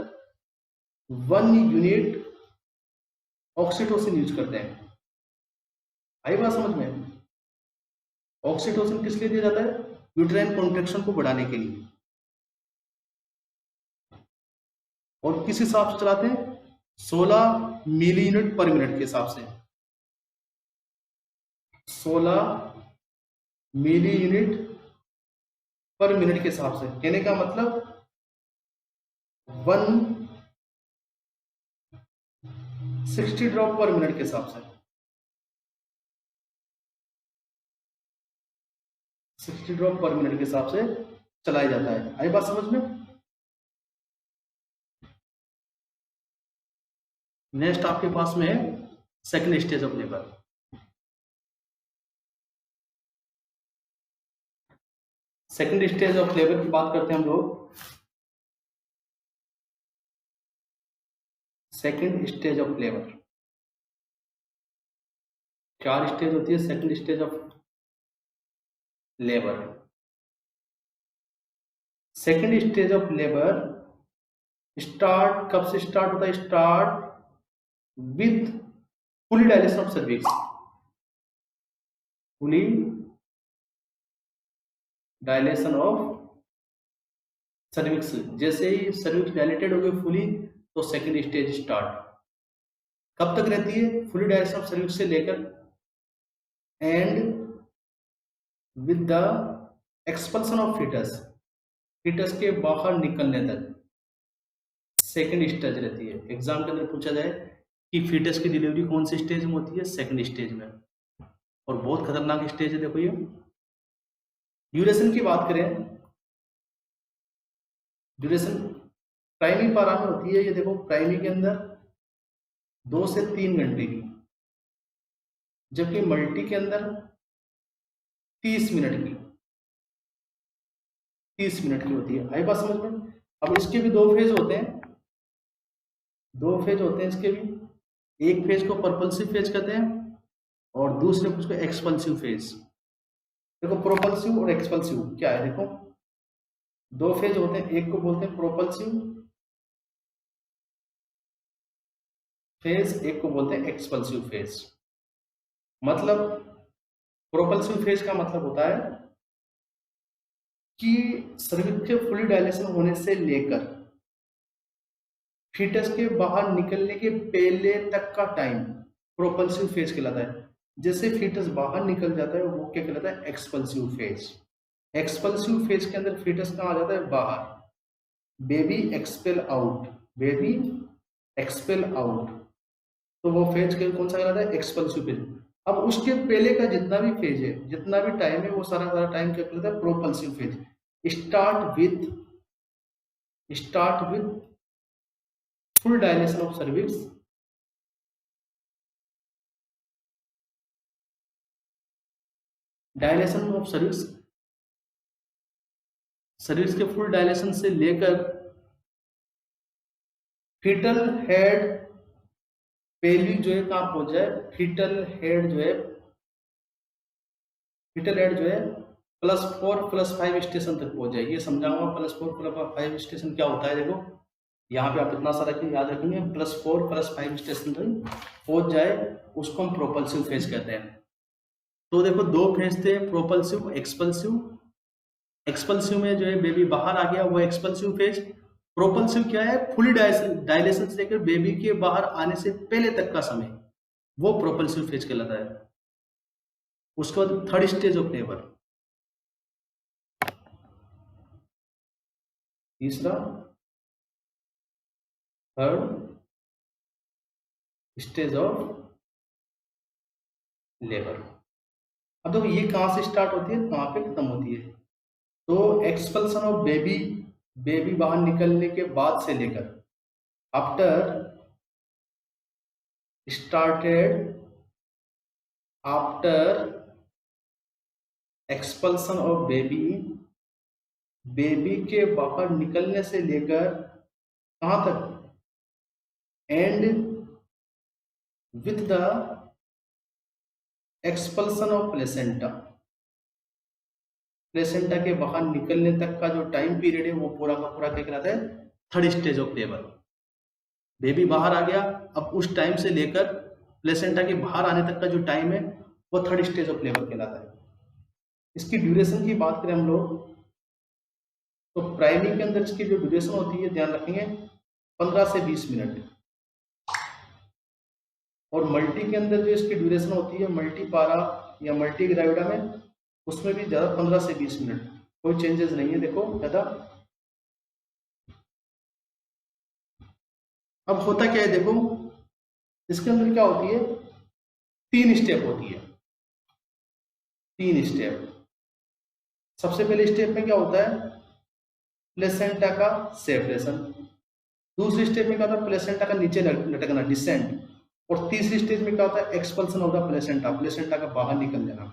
1 यूनिट ऑक्सीटोसिन यूज करते हैं। आई बात समझ में? ऑक्सीटोसिन किस लिए दिया जाता है? यूट्राइन कॉन्ट्रैक्शन को बढ़ाने के लिए। और किस हिसाब से चलाते हैं? 16 मिली यूनिट पर मिनट के हिसाब से, 16 मिली यूनिट पर मिनट के हिसाब से। कहने का मतलब 160 ड्रॉप पर मिनट के हिसाब से, 60 ड्रॉप पर मिनट के हिसाब से चलाया जाता है। आई बात समझ में? नेक्स्ट आपके पास में है second stage of labour. Second stage of labour की बात करते हैं हम लोग। Second stage of labour, 4 stage होती है second stage of labour. Second stage of labour start कब से स्टार्ट होता है? Start with fully dilation of cervix, fully dilation of cervix. जैसे ही सर्विक्स डायलेटेड हो गई फुली तो सेकंड स्टेज स्टार्ट। कब तक रहती है? फुली डायलेशन ऑफ सर्विक्स से लेकर end with the expulsion of fetus, fetus के बाहर निकलने तक सेकंड स्टेज रहती है। एग्जाम के अंदर पूछा जाए कि फीटस की डिलीवरी कौन से स्टेज में होती है? सेकंड स्टेज में। और बहुत खतरनाक स्टेज है, देखो ये। ड्यूरेशन की बात करें, ड्यूरेशन प्राइमरी पारा में होती है, ये देखो प्राइमरी के अंदर 2 से 3 घंटे की, जबकि मल्टी के अंदर 30 मिनट की, 30 मिनट की होती है। आई बात समझ में? अब इसके भी 2 फेज होते हैं, 2 फेज होते हैं इसके भी। एक फेज को परपल्सिव फेज कहते हैं और दूसरे को एक्सपल्सिव फेज। देखो प्रोपल्सिव और एक्सपल्सिव क्या है, देखो 2 फेज होते हैं, एक को बोलते हैं प्रोपल्सिव फेज, एक को बोलते हैं एक्सपल्सिव फेज। मतलब प्रोपल्सिव फेज का मतलब होता है कि सर्विक्स के फुली डायलेशन होने से लेकर फीटस के बाहर निकलने के पहले तक का टाइम प्रोपल्सिव फेज कहलाता है। जैसे फीटस बाहर निकल जाता है वो क्या कहलाता है? एक्सपल्सिव फेज। एक्सपल्सिव फेज के अंदर फीटस कहाँ आ जाता है? बाहर। Baby expel out, baby expel out, तो वो फेज कौन सा कहलाता है? एक्सपल्सिव फेज। अब उसके पहले का जितना भी फेज है, जितना भी टाइम है, वो सारा टाइम क्या कहलाता है? Propulsive phase. Start with full dilation of cervix, dilation of cervix, cervix के फुल डायलेशन से लेकर फीटल हेड पेल्विक जो है कहाँ पहुंच जाए? फीटल हेड जो है, फीटल हेड जो है +4 +5 स्टेशन तक पहुंच जाए। ये समझाऊंगा +4 +5 स्टेशन क्या होता है। देखो यहाँ पे आप इतना सारा क्यों याद रखेंगे, +4 +5 स्टेशन तक पहुंच जाए उसको हम प्रोपल्सिव फेज कहते हैं। तो देखो 2 फेज थे, प्रोपल्सिव एक्सपल्सिव। एक्सपल्सिव में जो है बेबी बाहर आ गया, वो एक्सपल्सिव फेज। प्रोपल्सिव क्या है? फुली डायलेशन से लेकर बेबी के बाहर आने से पहले तक का समय, वो प्रोपल्सिव फेज कहलाता है। उसके बाद थर्ड स्टेज ऑफ लेबर, तीसरा थर्ड स्टेज ऑफ लेबर। अब देखो ये कहाँ से स्टार्ट होती है, कहाँ पे खत्म होती है। तो एक्सपल्सन ऑफ बेबी, बेबी बाहर निकलने के बाद से लेकर after started after expulsion of baby, baby के बाहर निकलने से लेकर कहाँ तक, and with the expulsion of placenta, placenta के बाहर निकलने तक का जो टाइम पीरियड है वो पूरा का पूरा क्या कहलाता है, third stage of labour. Baby बाहर आ गया, अब उस टाइम से लेकर प्लेसेंटा के बाहर आने तक का जो टाइम है वो थर्ड स्टेज ऑफ लेबर कहलाता है। इसकी ड्यूरेशन की बात करें हम लोग, तो प्राइमरी के अंदर इसकी जो ड्यूरेशन होती है ध्यान रखेंगे 15 से 20 मिनट, और मल्टी के अंदर जो इसकी ड्यूरेशन होती है मल्टी पारा या मल्टी ग्रेविडा में, उसमें भी ज़्यादा 15 से 20 मिनट, कोई चेंजेस नहीं है। देखो ज़्यादा अब होता क्या है, देखो इसके अंदर क्या होती है, 3 स्टेप होती है, 3 स्टेप। सबसे पहले स्टेप में क्या होता है, प्लेसेंटा का सेपरेशन। दूसरी स्टेप में क्या होता है, प्लेसेंटा का नीचे लटकना, डिसेंट। और तीसरी स्टेज में क्या होता है, expulsion of the placenta, placenta का बाहर निकल जाना।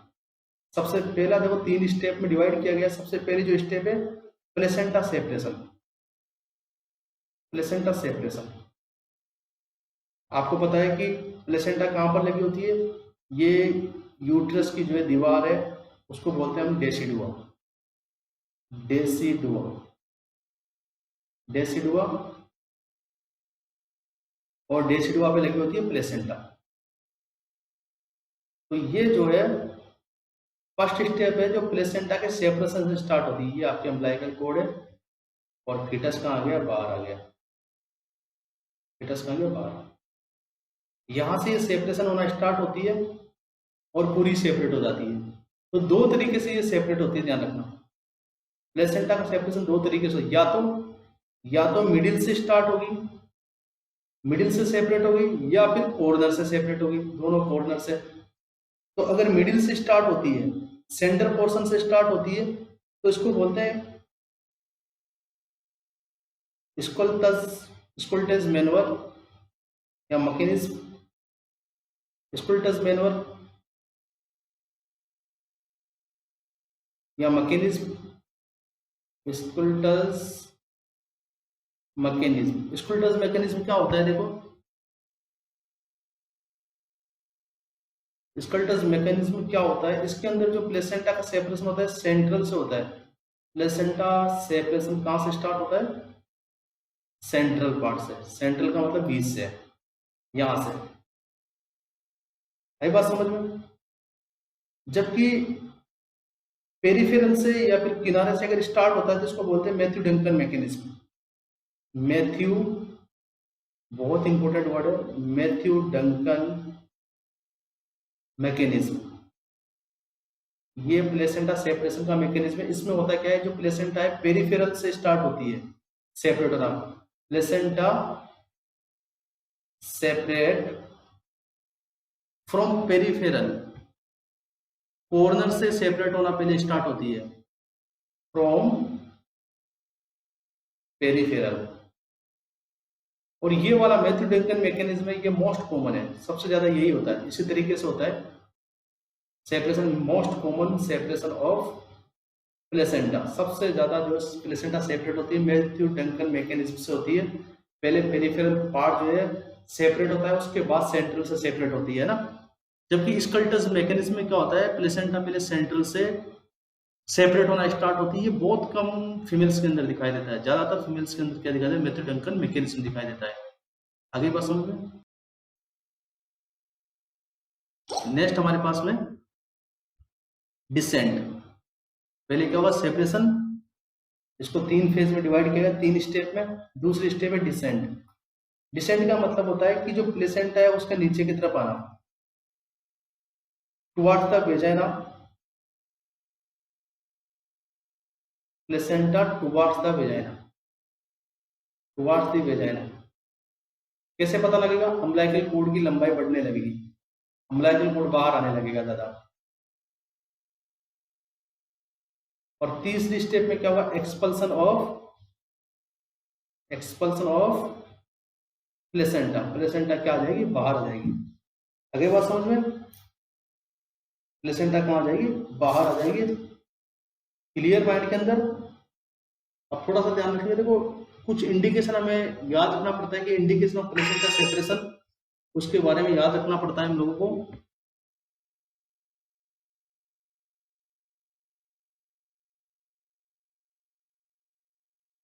सबसे पहला देखो 3 स्टेप में डिवाइड किया गया। सबसे पहली जो स्टेप है प्लेसेंटा सेपरेशन, प्लेसेंटा सेपरेशन। आपको पता है कि प्लेसेंटा कहाँ पर लगी होती है, ये यूट्रस की जो है दीवार है उसको बोलते हैं हम डेसिडुआ, डेसिडुआ, डेसिडुआ, और डेसिडुआ पे लगी होती है प्लेसेंटा। तो ये जो है फर्स्ट स्टेप है जो प्लेसेंटा के सेपरेशन से स्टार्ट होती है। ये आपके अम्बिलिकल कोड है, और फीटस कहाँ आ गया, बाहर आ गया, फीटस कहाँ गया, बाहर। यहाँ से ये सेपरेशन होना स्टार्ट होती है और पूरी सेपरेट हो जाती है। तो 2 तरीके से ये सेपरेट होती है, ध्यान रखना। प्लेसेंटा का सेपरेशन 2 तरीके से, या तो मिडिल से स्टार्ट होगी, मिडिल से सेपरेट होगी, या फिर कॉर्नर से सेपरेट होगी, दोनों कॉर्नर से। तो अगर मिडिल से स्टार्ट होती है, सेंटर पोर्शन से स्टार्ट होती है, तो इसको बोलते हैं स्कुल्टस मैनुअल या मैकेनिज्म, स्कुल्टस मैनुअल या मैकेनिज्म, स्कुल्टस मैकेनिज्म। स्कुल्टस मैकेनिज्म क्या होता है, देखो स्कुल्टस मैकेनिज्म क्या होता है, इसके अंदर जो प्लेसेंटा का सेपरेशन होता है सेंट्रल से होता है। प्लेसेंटा सेपरेशन कहाँ से स्टार्ट होता है, सेंट्रल पार्ट से। सेंट्रल का मतलब बीच से, यहां से। आई बात समझ में। जबकि पेरिफेरल से या फिर किनारे से अगर स्टार्ट होता है तो इसको बोलते हैं मैथ्यू डंकन मैकेनिज्म। मैथ्यू, बहुत इंपॉर्टेंट वर्ड है, मैथ्यू डंकन मैकेनिज्म। ये प्लेसेंटा सेपरेशन का मैकेनिज्म है। इसमें होता क्या है, जो प्लेसेंटा है पेरिफेरल से स्टार्ट होती है सेपरेट होना। Placenta separate from peripheral, corner से सेपरेट होना पहले स्टार्ट होती है, फ्रॉम पेरिफेरल। और ये वाला मैथ्यू डंकन मैकेनिज्म है, ये मोस्ट कॉमन है, सबसे ज्यादा यही होता है। इसी तरीके से होता है separation, most common separation of placenta. सबसे ज्यादा जो प्लेसेंटा सेपरेट होती है मैथ्यू डंकन मैकेनिज्म से होती है। पहले पेरिफेरल पार्ट जो है सेपरेट होता है, उसके बाद सेंट्रल से सेपरेट होती है ना। जबकि स्कल्टस मैकेनिज्म में क्या होता है, प्लेसेंटा पहले सेंट्रल से सेपरेट होना स्टार्ट होती है। ये बहुत कम फीमेल्स के अंदर दिखाई देता है, ज्यादातर फीमेल्स के अंदर क्या दिखाई देता है, मैथ्यू डंकन मैकेनिज्म दिखाई देता है। आगे बात समझ में। नेक्स्ट हमारे पास में डिसेंट। पहले क्या होगा, सेपरेशन, इसको 3 फेज में डिवाइड किया गया, 3 स्टेप में। दूसरी स्टेप है डिसेंट। डिसेंट का मतलब होता है कि जो प्लेसेंटा है उसका नीचे की तरफ आना, towards the vagina, placenta towards the vagina, towards the vagina. कैसे पता लगेगा, अम्बिलिकल कोड की लंबाई बढ़ने लगेगी, अम्बिलिकल कोड बाहर आने लगेगा ज्यादा। और तीसरी स्टेप में क्या होगा, एक्सपल्सन ऑफ प्लेसेंटा। प्लेसेंटा क्या आ जाएगी, बाहर आ जाएगी। अगली बात समझ में, प्लेसेंटा कहाँ आ जाएगी, बाहर आ जाएगी। क्लियर माइंड के अंदर। अब थोड़ा सा ध्यान रखिए, देखो कुछ इंडिकेशन हमें याद रखना पड़ता है कि इंडिकेशन ऑफ प्लेसेंटा सेपरेशन, उसके बारे में याद रखना पड़ता है हम लोगों को।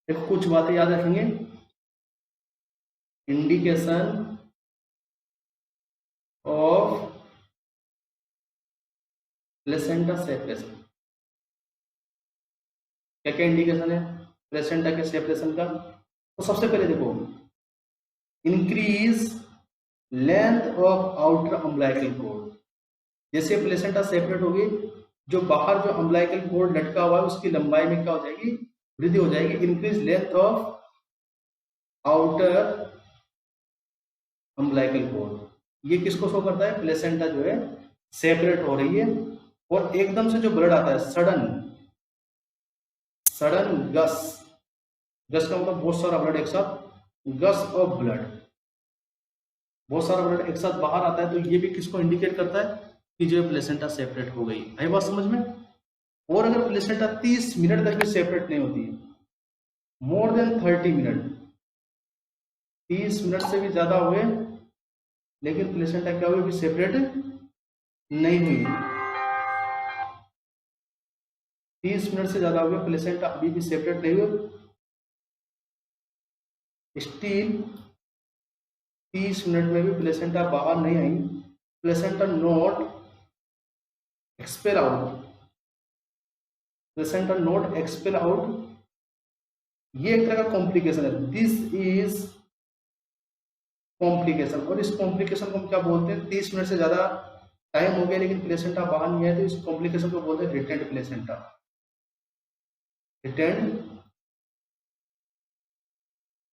देखो कुछ बातें याद रखेंगे, इंडिकेशन ऑफ प्लेसेंटा सेपरेशन। क्या क्या इंडिकेशन है प्लेसेंटा के सेपरेशन का? तो सबसे पहले देखो, increase length of outer umbilical cord. जैसे प्लेसेंटा सेपरेट होगी, जो बाहर जो अम्बिलिकल कॉर्ड लटका हुआ है उसकी लंबाई में क्या हो जाएगी, वृद्धि हो जाएगी। Increase length of outer umbilical cord. ये किसको शो करता है, प्लेसेंटा जो है सेपरेट हो रही है और एकदम से जो ब्लड आता है, सडन गस का मतलब बहुत सारा ब्लड एक साथ, गस ऑफ ब्लड, बहुत सारा ब्लड एक साथ बाहर आता है, तो ये भी किसको इंडिकेट करता है कि जो प्लेसेंटा सेपरेट हो गई। आई बात समझ में? और अगर प्लेसेंटा 30 मिनट तक भी सेपरेट नहीं होती है, मोर देन 30 मिनट, 30 मिनट से भी ज्यादा हुए लेकिन प्लेसेंटा क्या हुई, सेपरेट नहीं हुई, 30 मिनट से ज्यादा हुए प्लेसेंटा अभी भी सेपरेट नहीं हुई, स्टील 30 मिनट में भी प्लेसेंटा बाहर नहीं आई, placenta not expel out, placenta not expel out, ये एक तरह का कॉम्प्लिकेशन है। This is complication. और इस कॉम्प्लिकेशन को हम क्या बोलते हैं, 30 मिनट से ज्यादा टाइम हो गया लेकिन प्लेसेंटा बाहर नहीं आया, तो इस कॉम्प्लिकेशन को बोलते हैं रिटेंड प्लेसेंटा। रिटेंड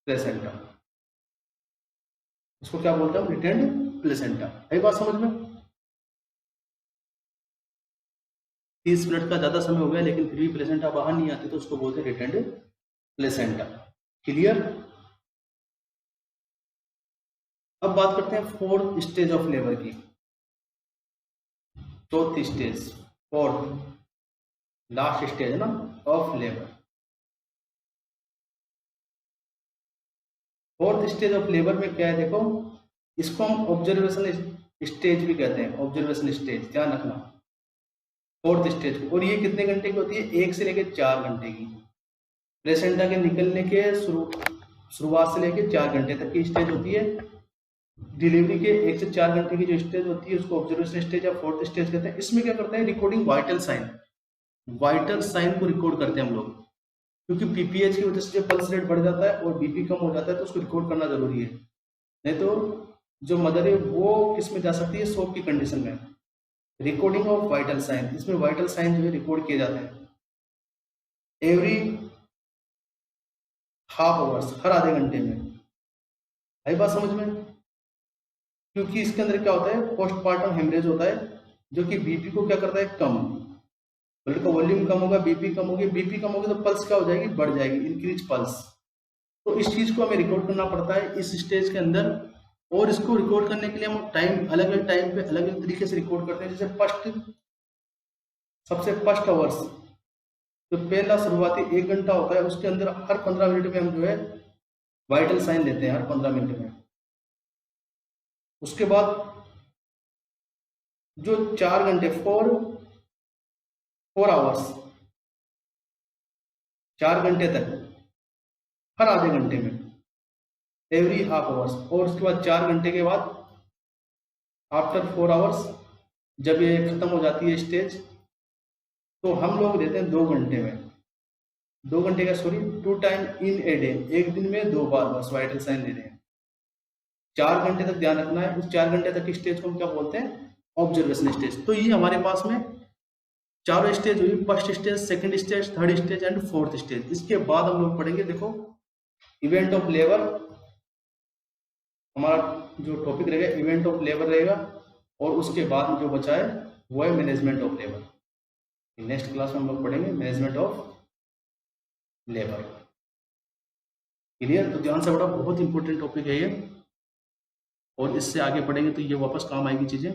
प्लेसेंटा, इसको क्या बोलते हैं, रिटेंड प्लेसेंटा। यही बात समझ में? 30 मिनट का ज्यादा समय हो गया लेकिन फिर भी प्लेसेंटा बाहर नहीं आती, तो उसको बोलते हैं रिटेंड प्लेसेंटा। क्लियर? अब बात करते हैं फोर्थ स्टेज ऑफ लेबर की। चौथी स्टेज, फोर्थ लास्ट स्टेज है ना of labour. Fourth stage of labour में क्या है, देखो इसको हम ऑब्जर्वेशन स्टेज भी कहते हैं, ऑब्जर्वेशन स्टेज, ध्यान रखना फोर्थ स्टेज को। और ये कितने घंटे की होती है, 1 से लेकर 4 घंटे की। प्लेसेंटा के निकलने के शुरुआत से लेकर 4 घंटे तक की स्टेज होती है। डिलीवरी के 1 से 4 घंटे की जो स्टेज होती है उसको ऑब्जर्वेशन स्टेज या फोर्थ स्टेज कहते हैं। इसमें क्या करते हैं, recording vital sign, vital sign को रिकॉर्ड करते हैं हम लोग, क्योंकि पीपीएच की वजह से जो पल्स रेट बढ़ जाता है और बीपी कम हो जाता है, तो उसको रिकॉर्ड करना जरूरी है। नहीं तो जो मदर है वो किस में जा सकती है, शॉक की कंडीशन में। रिकॉर्डिंग ऑफ वाइटल साइन, इसमें वाइटल साइन जो है रिकॉर्ड किए जाते हैं एवरी हाफ आवर्स, हर आधे घंटे में। आई बात समझ में? क्योंकि इसके अंदर क्या होता है, पोस्टमार्टम हेमरेज होता है, जो कि बीपी को क्या करता है, कम, ब्लड का वॉल्यूम कम होगा, बीपी कम होगी, बीपी कम होगी तो पल्स क्या हो जाएगी, बढ़ जाएगी, इंक्रीज पल्स। तो इस चीज को हमें रिकॉर्ड करना पड़ता है इस स्टेज के अंदर। और इसको रिकॉर्ड करने के लिए हम टाइम, अलग अलग टाइम पे अलग अलग तरीके से रिकॉर्ड करते हैं। जैसे सबसे फर्स्ट आवर्स, जो पहला शुरुआती 1 घंटा होता है, उसके अंदर हर 15 मिनट में हम जो है वाइटल साइन लेते हैं, हर 15 मिनट में। उसके बाद जो 4 घंटे, 4 आवर्स, 4 घंटे तक हर आधे घंटे में, एवरी हाफ आवर्स। और उसके बाद 4 घंटे के बाद, आफ्टर 4 आवर्स, जब ये खत्म हो जाती है स्टेज, तो हम लोग देते हैं 2 घंटे में, 2 घंटे का sorry 2 time in a day, एक दिन में 2 बार बस वाइटल साइन ले रहे हैं। 4 घंटे तक ध्यान रखना है। उस 4 घंटे तक की स्टेज को हम क्या बोलते हैं, ऑब्जर्वेशन स्टेज। तो ये हमारे पास में चारों स्टेज हुई, first stage, second stage, third stage and fourth stage. इसके बाद हम लोग पढ़ेंगे, देखो इवेंट ऑफ लेबर, हमारा जो टॉपिक रहेगा इवेंट ऑफ लेबर रहेगा, और उसके बाद जो बचा है वो है management of labour. Next class में हम लोग पढ़ेंगे मैनेजमेंट ऑफ लेबर। क्लियर? तो ध्यान से पढ़ा, बहुत इंपॉर्टेंट टॉपिक है ये, और इससे आगे पढ़ेंगे तो ये वापस काम आएगी चीज़ें।